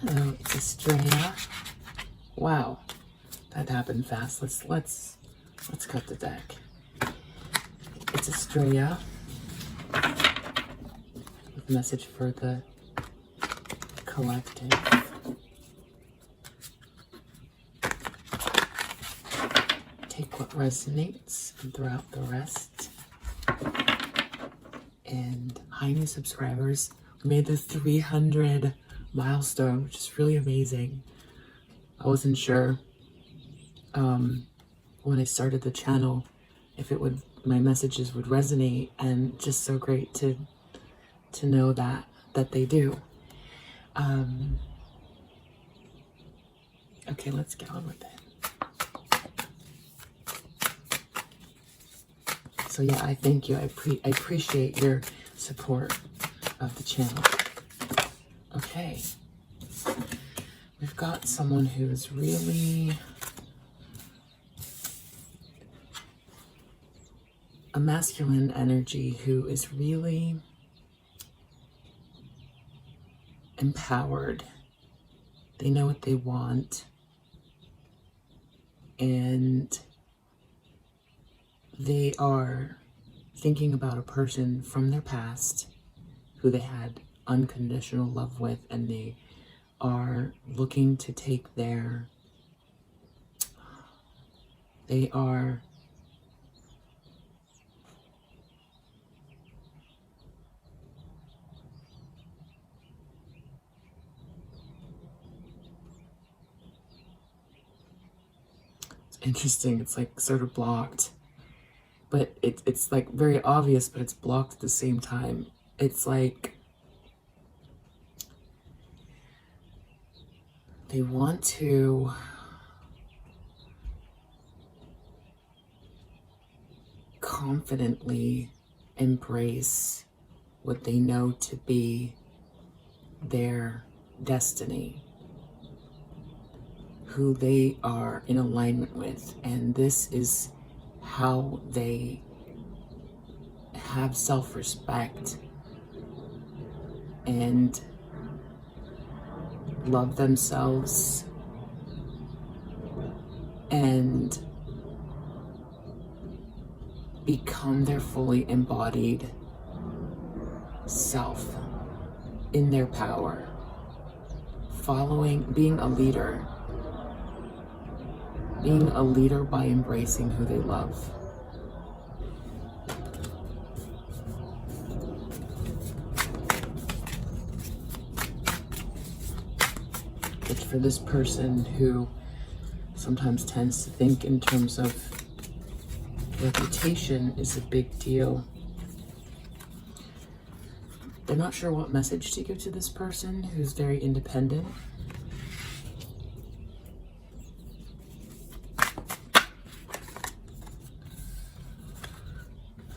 Hello, it's Estrella. Wow, that happened fast. Let's cut the deck. It's Estrella with a message for the collective. Take what resonates and throw out the rest. And hi, new subscribers. We made the 300 milestone, which is really amazing. I wasn't sure when I started the channel if my messages would resonate, and just so great to know that they do. Okay, let's get on with it. So yeah, I thank you. I appreciate your support of the channel. Okay, we've got someone who's really a masculine energy, who is really empowered. They know what they want, and they are thinking about a person from their past who they had unconditional love with, and they are looking to take it's interesting, it's like sort of blocked, but it's like very obvious, but it's blocked at the same time. It's like they want to confidently embrace what they know to be their destiny, who they are in alignment with, and this is how they have self-respect and love themselves and become their fully embodied self in their power, being a leader by embracing who they love. But for this person who sometimes tends to think in terms of reputation is a big deal, they're not sure what message to give to this person who's very independent.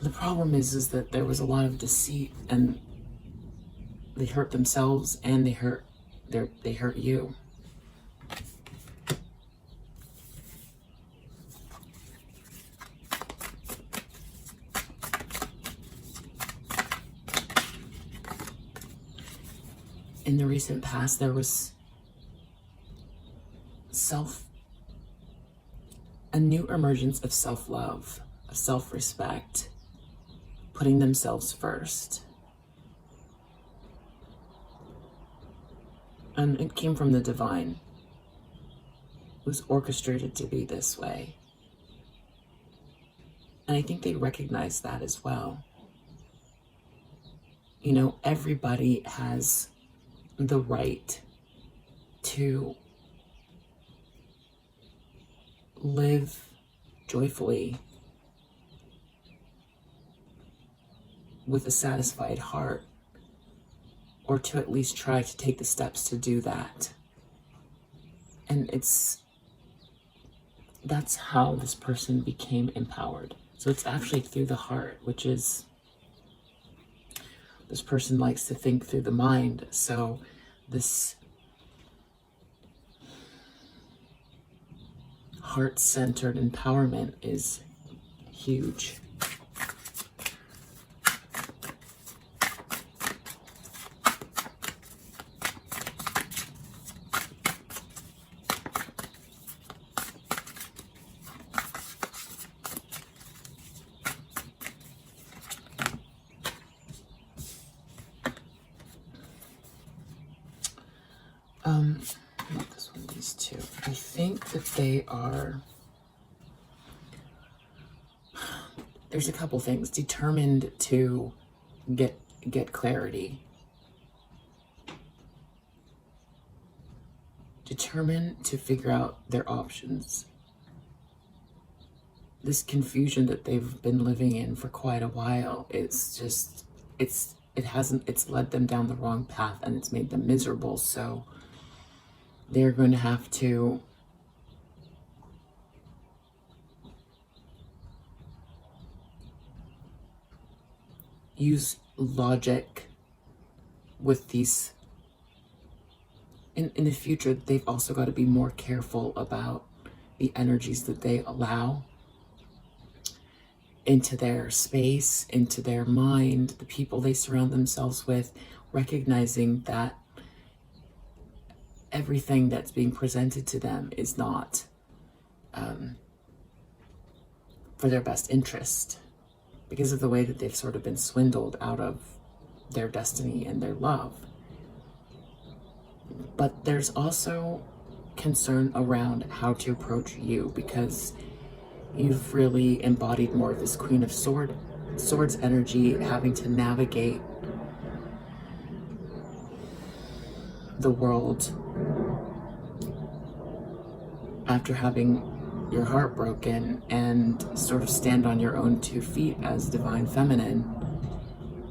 The problem is that there was a lot of deceit, and they hurt themselves and they hurt you. In the recent past, there was a new emergence of self-love, of self-respect, putting themselves first. And it came from the divine. It was orchestrated to be this way. And I think they recognize that as well. You know, everybody has the right to live joyfully with a satisfied heart, or to at least try to take the steps to do that. And that's how this person became empowered. So it's actually through the heart, which is, this person likes to think through the mind. So this heart-centered empowerment is huge. that they are, there's a couple things, determined to get clarity. Determined to figure out their options. This confusion that they've been living in for quite a while, it's led them down the wrong path, and it's made them miserable. So they're going to have to use logic with these. In the future, they've also got to be more careful about the energies that they allow into their space, into their mind, the people they surround themselves with, recognizing that everything that's being presented to them is not for their best interest, because of the way that they've sort of been swindled out of their destiny and their love. But there's also concern around how to approach you, because you've really embodied more of this Queen of Swords energy, having to navigate the world after having your heart broken, and sort of stand on your own 2 feet as divine feminine.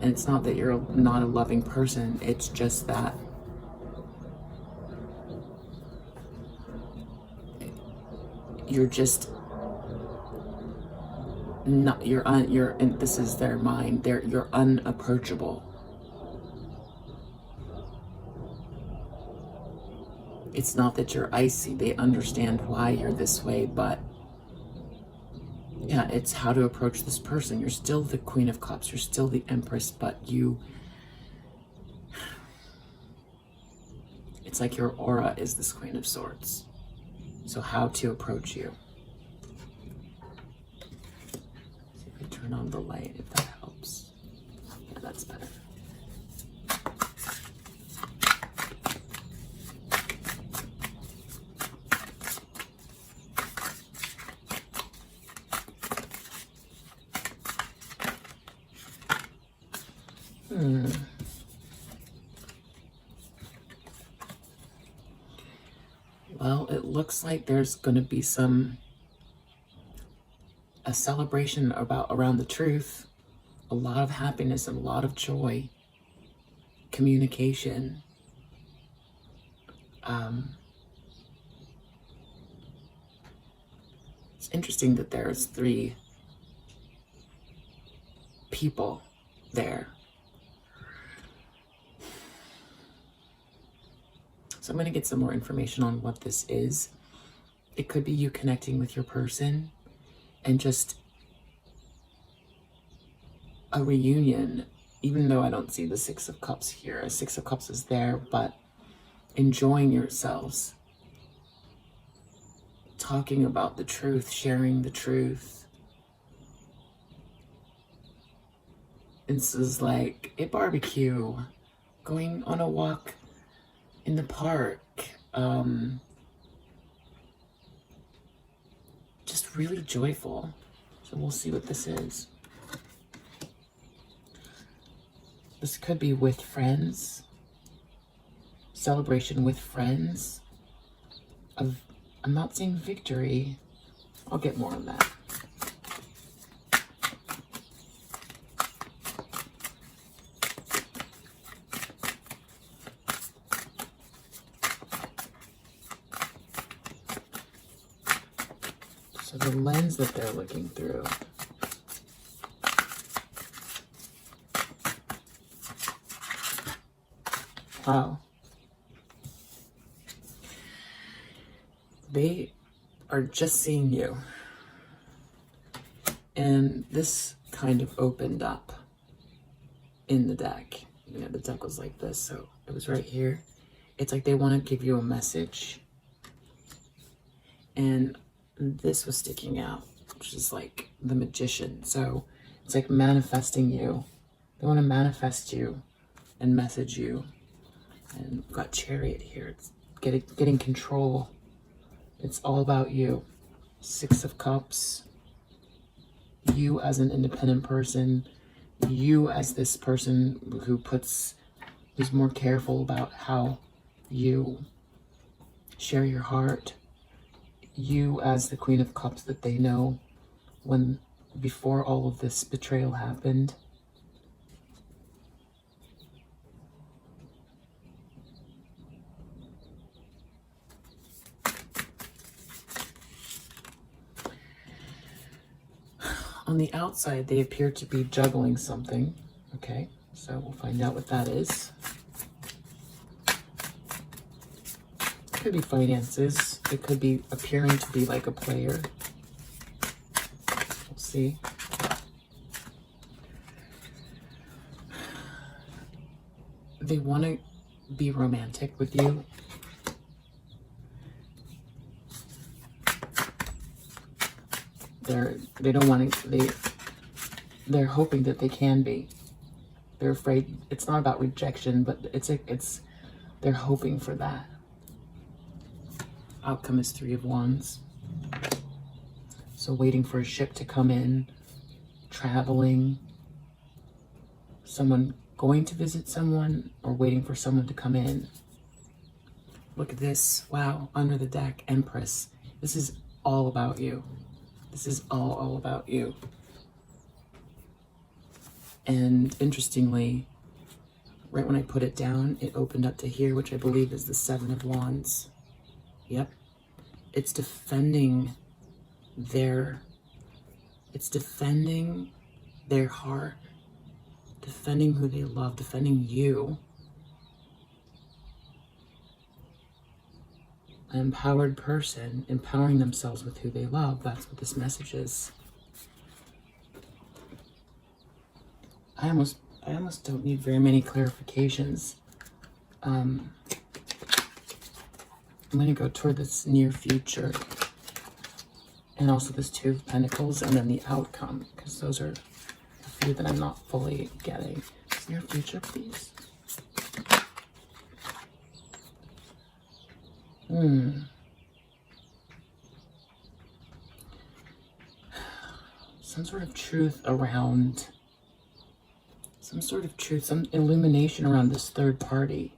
And it's not that you're not a loving person, it's just that you're just not, and this is their mind, you're unapproachable. It's not that you're icy, they understand why you're this way, but yeah, it's how to approach this person. You're still the Queen of Cups, you're still the Empress, but it's like your aura is this Queen of Swords. So how to approach you. See if I turn on the light, if that helps. Yeah, that's better. Well, it looks like there's going to be a celebration around the truth, a lot of happiness and a lot of joy, communication. It's interesting that there's 3 people there. So I'm going to get some more information on what this is. It could be you connecting with your person and just a reunion, even though I don't see the 6 of Cups here. A 6 of Cups is there, but enjoying yourselves, talking about the truth, sharing the truth. This is like a barbecue, going on a walk in the park, just really joyful. So we'll see what this is. This could be with friends, celebration with friends. I'm not seeing victory. I'll get more on that. So the lens that they're looking through. Wow. They are just seeing you. And this kind of opened up in the deck. You know, the deck was like this, so it was right here. It's like they want to give you a message. And this was sticking out, which is like the Magician. So it's like manifesting you. They want to manifest you and message you. And we've got Chariot here. It's getting control It's all about you. Six of Cups. You as an independent person. You as this person who's more careful about how you share your heart. You as the Queen of Cups that they know when before all of this betrayal happened. On the outside, they appear to be juggling something. Okay, so we'll find out what that is. It could be finances. It could be appearing to be like a player. We'll see. They want to be romantic with you. They don't want to, they're hoping that they can be. They're afraid. It's not about rejection, but they're hoping for that. Outcome is 3 of Wands. So waiting for a ship to come in, traveling, someone going to visit someone, or waiting for someone to come in. Look at this. Wow, under the deck, Empress. This is all about you. This is all about you. And interestingly, right when I put it down, it opened up to here, which I believe is the 7 of Wands. Yep. It's defending their heart, defending who they love, defending you. An empowered person, empowering themselves with who they love. That's what this message is. I almost don't need very many clarifications. I'm going to go toward this near future. And also this 2 of Pentacles, and then the outcome, because those are a few that I'm not fully getting. This near future, please. Some sort of truth around, some illumination around this third party.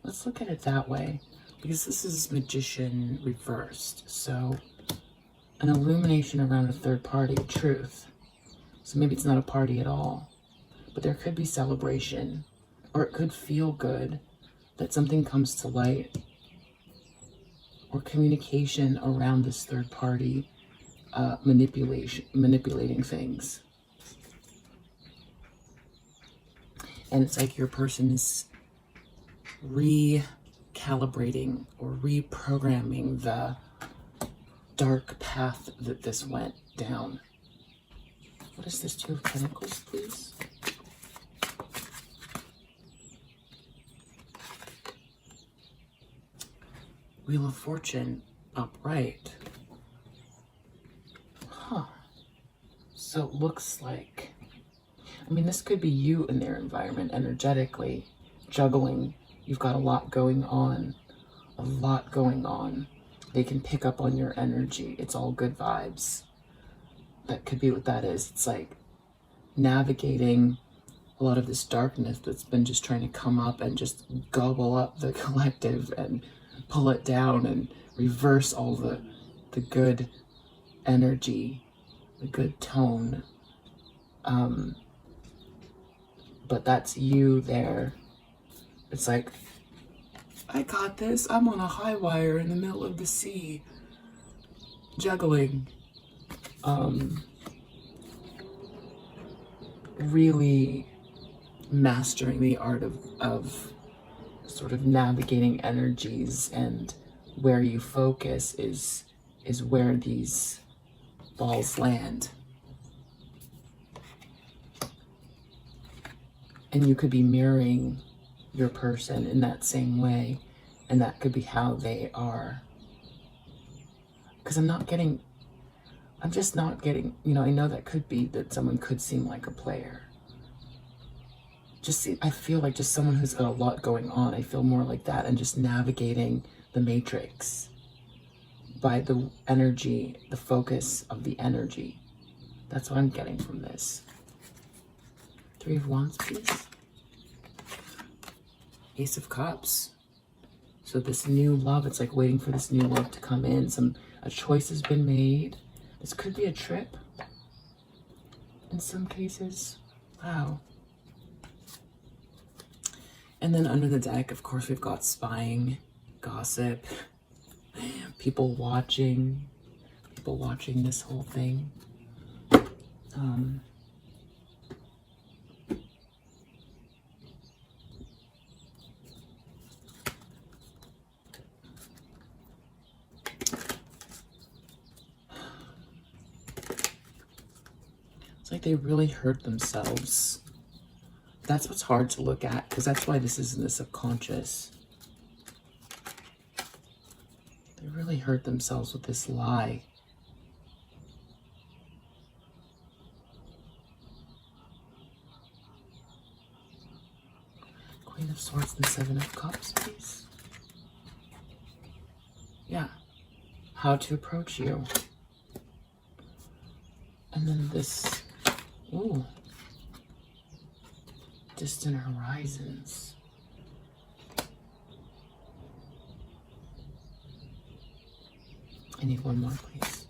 Let's look at it that way, because this is Magician reversed. So an illumination around a third party, truth. So maybe it's not a party at all, but there could be celebration, or it could feel good that something comes to light, or communication around this third party, manipulating things. And it's like your person is recalibrating or reprogramming the dark path that this went down. What is this 2 of Pentacles, please? Wheel of Fortune upright. Huh. So it looks like, I mean, this could be you in their environment energetically, juggling. You've got a lot going on. A lot going on. They can pick up on your energy. It's all good vibes. That could be what that is. It's like navigating a lot of this darkness that's been just trying to come up and just gobble up the collective and pull it down and reverse all the good energy, the good tone. But that's you there. It's like, I got this. I'm on a high wire in the middle of the sea, juggling. Really mastering the art of sort of navigating energies, and where you focus is where these balls land. And you could be mirroring your person in that same way, and that could be how they are. Because I'm just not getting, I know that could be that someone could seem like a player. I feel like just someone who's got a lot going on. I feel more like that, and just navigating the matrix. by the energy, the focus of the energy. That's what I'm getting from this. 3 of Wands, please. Ace of Cups. So this new love, it's like waiting for this new love to come in. A choice has been made. This could be a trip in some cases. Wow. And then under the deck, of course, we've got spying, gossip, people watching this whole thing. It's like they really hurt themselves. That's what's hard to look at, because that's why this is in the subconscious. They really hurt themselves with this lie. Queen of Swords and 7 of Cups, please. Yeah. How to approach you. And then this, ooh. Distant horizons. I need one more, please.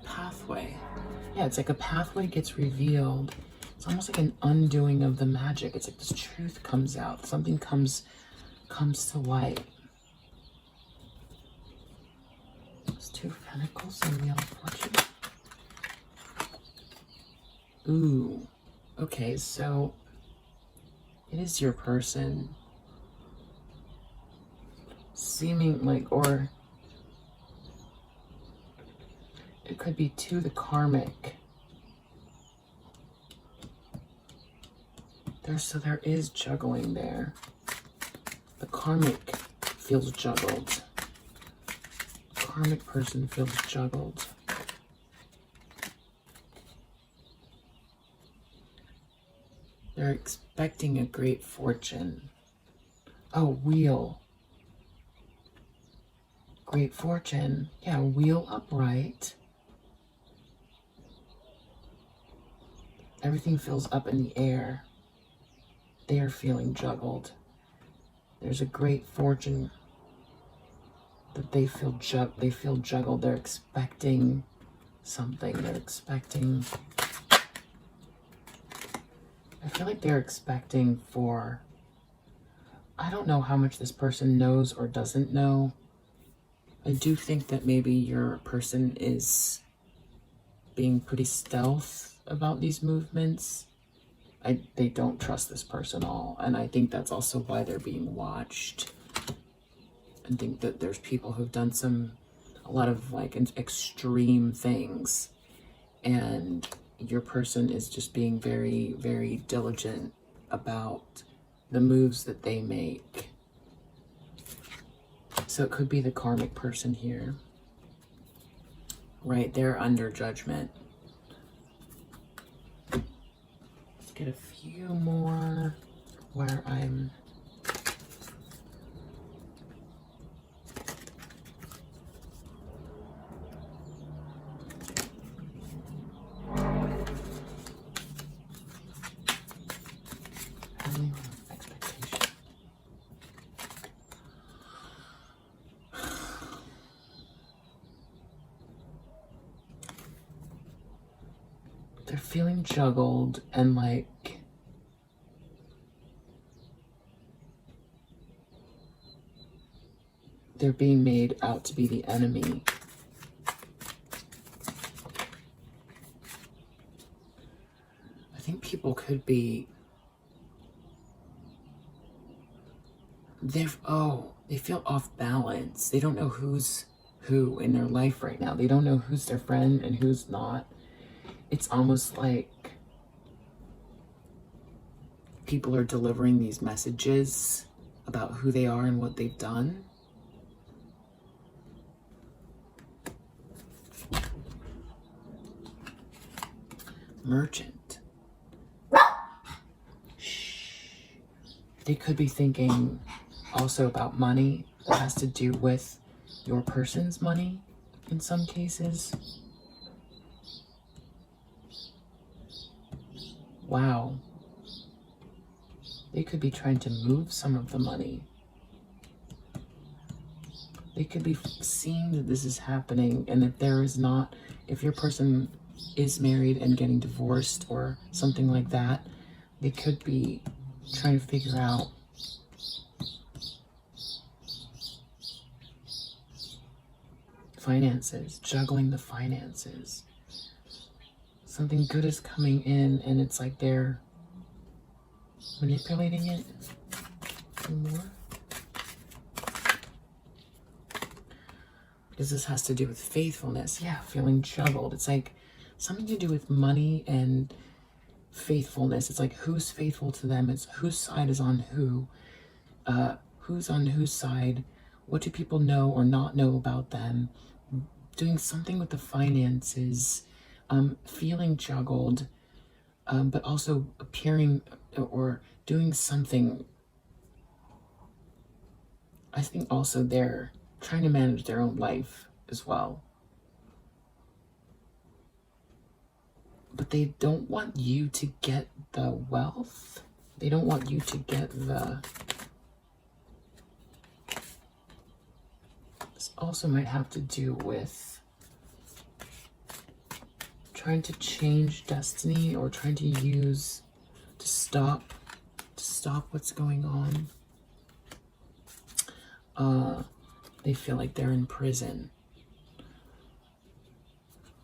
Pathway. Yeah, it's like a pathway gets revealed. It's almost like an undoing of the magic. It's like this truth comes out. Something comes to light. It's 2 of Pentacles and Wheel of Fortune. Ooh, okay, so it is your person seeming like, or it could be to the karmic. So there is juggling there. The karmic feels juggled. The karmic person feels juggled. They're expecting a great fortune. Oh, wheel. Great fortune. Yeah, wheel upright. Everything feels up in the air. They are feeling juggled. There's a great fortune that they feel juggled. They're expecting something. They're expecting... I feel like they're expecting for, I don't know how much this person knows or doesn't know. I do think that maybe your person is being pretty stealth about these movements. They don't trust this person at all. And I think that's also why they're being watched. I think that there's people who've done a lot of like extreme things. And your person is just being very, very diligent about the moves that they make. So it could be the karmic person here. Right, they're under judgment. Let's get a few more where I'm... expectation. They're feeling juggled and like they're being made out to be the enemy. I think people could be, they feel off balance. They don't know who's who in their life right now. They don't know who's their friend and who's not. It's almost like people are delivering these messages about who they are and what they've done. Merchant. Shh. They could be thinking also about money that has to do with your person's money in some cases. Wow. They could be trying to move some of the money. They could be seeing that this is happening, and if your person is married and getting divorced or something like that, they could be trying to figure out finances, juggling the finances. Something good is coming in, and it's like they're manipulating it more. Because this has to do with faithfulness. Yeah, feeling juggled. It's like something to do with money and faithfulness. It's like who's faithful to them. It's whose side is on who. Who's on whose side. What do people know or not know about them? Doing something with the finances. Feeling juggled. But also appearing or doing something. I think also they're trying to manage their own life as well. But they don't want you to get the wealth. They don't want you to get the... This also might have to do with trying to change destiny or trying to stop what's going on. They feel like they're in prison.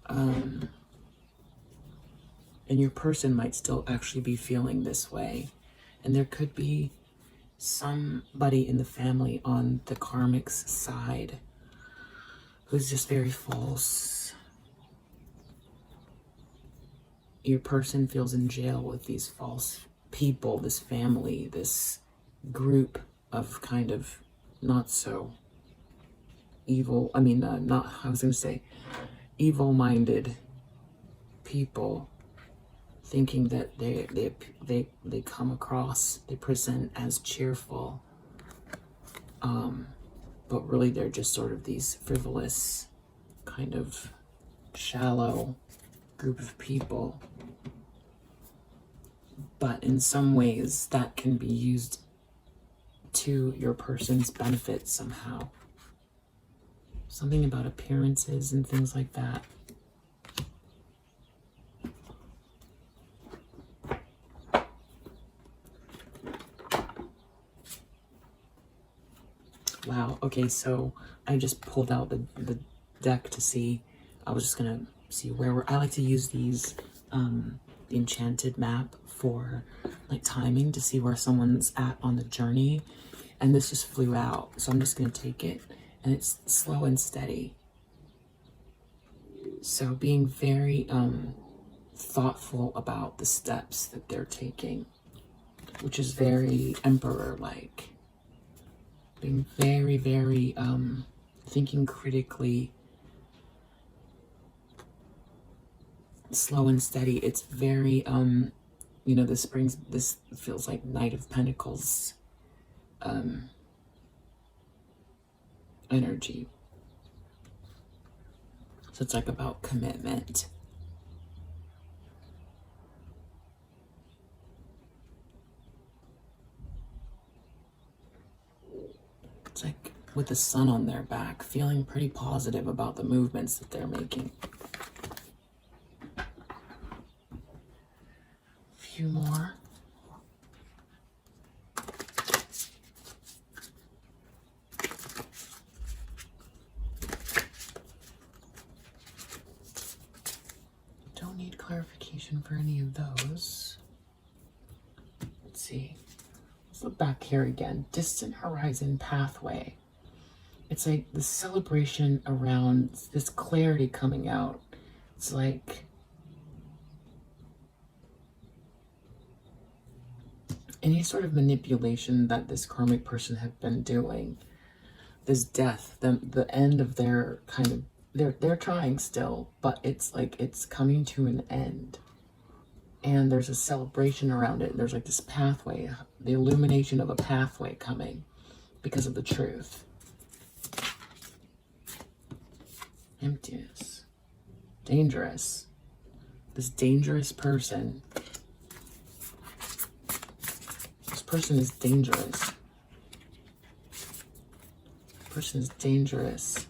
And your person might still actually be feeling this way. And there could be somebody in the family on the Karmic's side who's just very false. Your person feels in jail with these false people, this family, this group of kind of not so evil, evil-minded people, thinking that they come across, they present as cheerful, but really they're just sort of these frivolous, kind of shallow group of people. But in some ways that can be used to your person's benefit somehow. Something about appearances and things like that. Wow, okay, so I just pulled out the deck to see. I was just gonna see where I like to use these, the enchanted map for like timing to see where someone's at on the journey. And this just flew out, so I'm just gonna take it. And it's slow and steady. So being very thoughtful about the steps that they're taking, which is very Emperor-like. Being very, very thinking critically, slow and steady. It's very this feels like Knight of Pentacles energy. So it's like about commitment. It's like with the sun on their back, feeling pretty positive about the movements that they're making. A few more. Don't need clarification for any of those. Let's see. Let's look back here again. Distant horizon pathway. It's like the celebration around this clarity coming out. It's like any sort of manipulation that this karmic person have been doing. This death, the end of their kind of, they're trying still, but it's like it's coming to an end. and there's a celebration around it. There's like this pathway, the illumination of a pathway coming because of the truth. Emptiness. Dangerous. This dangerous person. This person is dangerous. This person is dangerous.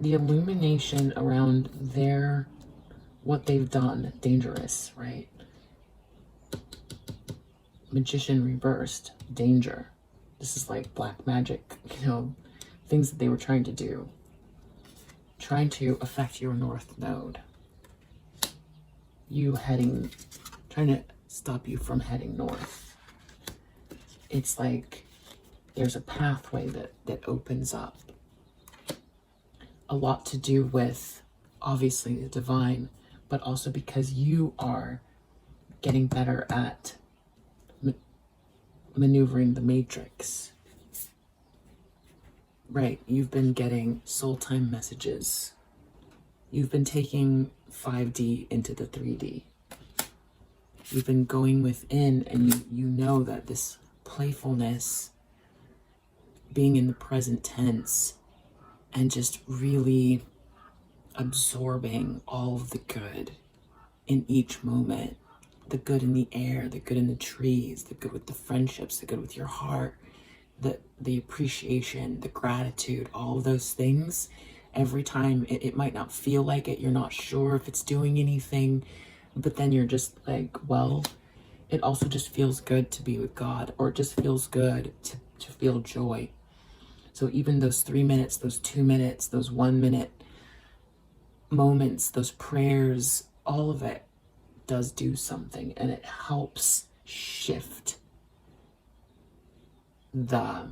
The illumination around what they've done, dangerous, right? Magician reversed, danger. This is like black magic, things that they were trying to do. Trying to affect your north node. Trying to stop you from heading north. It's like there's a pathway that opens up. A lot to do with, obviously, the divine, but also because you are getting better at maneuvering the matrix. Right, you've been getting soul time messages. You've been taking 5D into the 3D. You've been going within, and you know that this playfulness, being in the present tense, and just really absorbing all of the good in each moment. The good in the air, the good in the trees, the good with the friendships, the good with your heart, the appreciation, the gratitude, all of those things. Every time it might not feel like it, you're not sure if it's doing anything, but then you're just like, well, it also just feels good to be with God, or it just feels good to feel joy. So even those 3 minutes, those 2 minutes, those 1 minute moments, those prayers, all of it does do something, and it helps shift the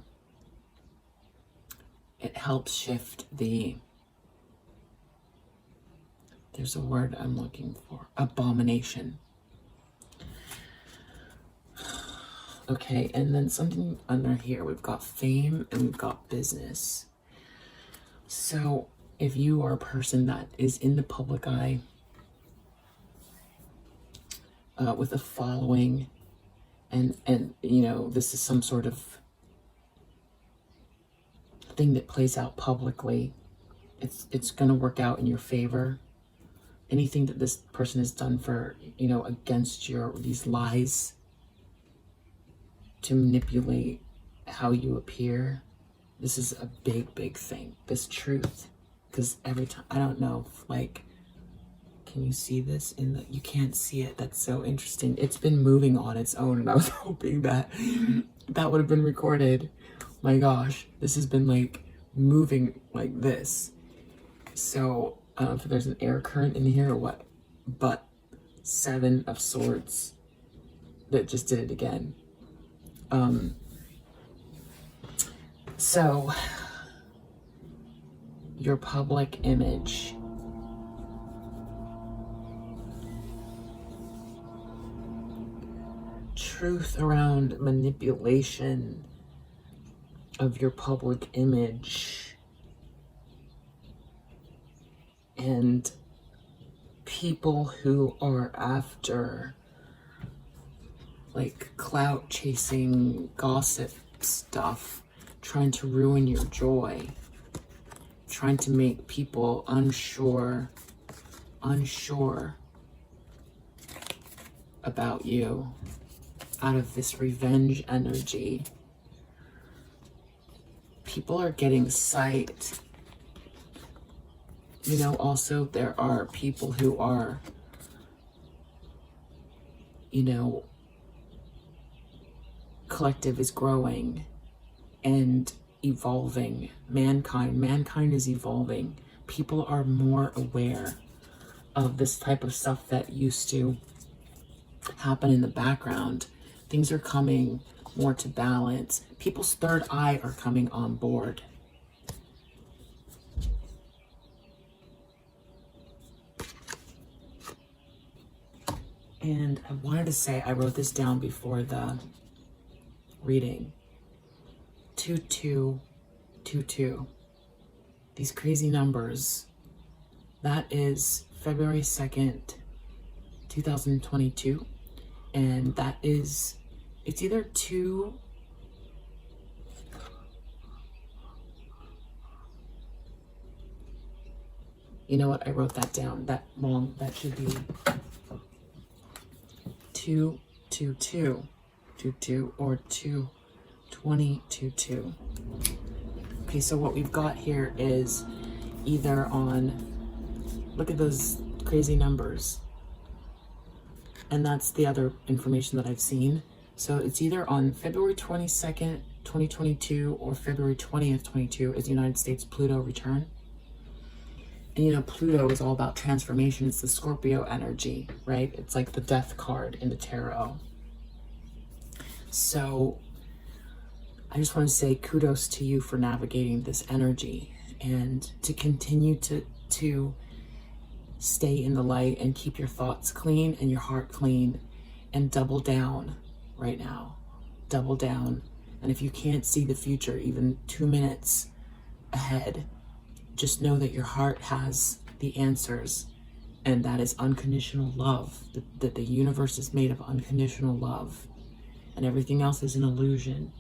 there's a word I'm looking for, abomination. Okay, and then something under here, we've got fame and we've got business. So if you are a person that is in the public eye, with a following, and this is some sort of thing that plays out publicly, it's going to work out in your favor. Anything that this person has done for, against these lies to manipulate how you appear, this is a big, big thing. This truth, because every time, I don't know, can you see this you can't see it. That's so interesting. It's been moving on its own, and I was hoping that would have been recorded. My gosh, this has been moving like this. So I don't know if there's an air current in here or what, but 7 of Swords that just did it again. So your public image. Truth around manipulation of your public image, and people who are after clout chasing, gossip stuff, trying to ruin your joy, trying to make people unsure about you, out of this revenge energy. People are getting sight. Also there are people who are, collective is growing and evolving. Mankind is evolving. People are more aware of this type of stuff that used to happen in the background. Things are coming more to balance. People's third eye are coming on board. And I wanted to say, I wrote this down before the reading. 2222. These crazy numbers. That is February 2nd, 2022, and that is, it's either 2, you know what, I wrote that down, that wrong, that should be 222, 22 or 222. Okay, so what we've got here is either on, look at those crazy numbers, and that's the other information that I've seen. So it's either on February 22nd, 2022 or February 20th, 22 is United States Pluto return. And you know, Pluto is all about transformation. It's the Scorpio energy, right? It's like the death card in the tarot. So I just want to say kudos to you for navigating this energy and to continue to stay in the light and keep your thoughts clean and your heart clean, and double down right now. Double down. And if you can't see the future even 2 minutes ahead, just know that your heart has the answers, and that is unconditional love, that the universe is made of unconditional love, and everything else is an illusion.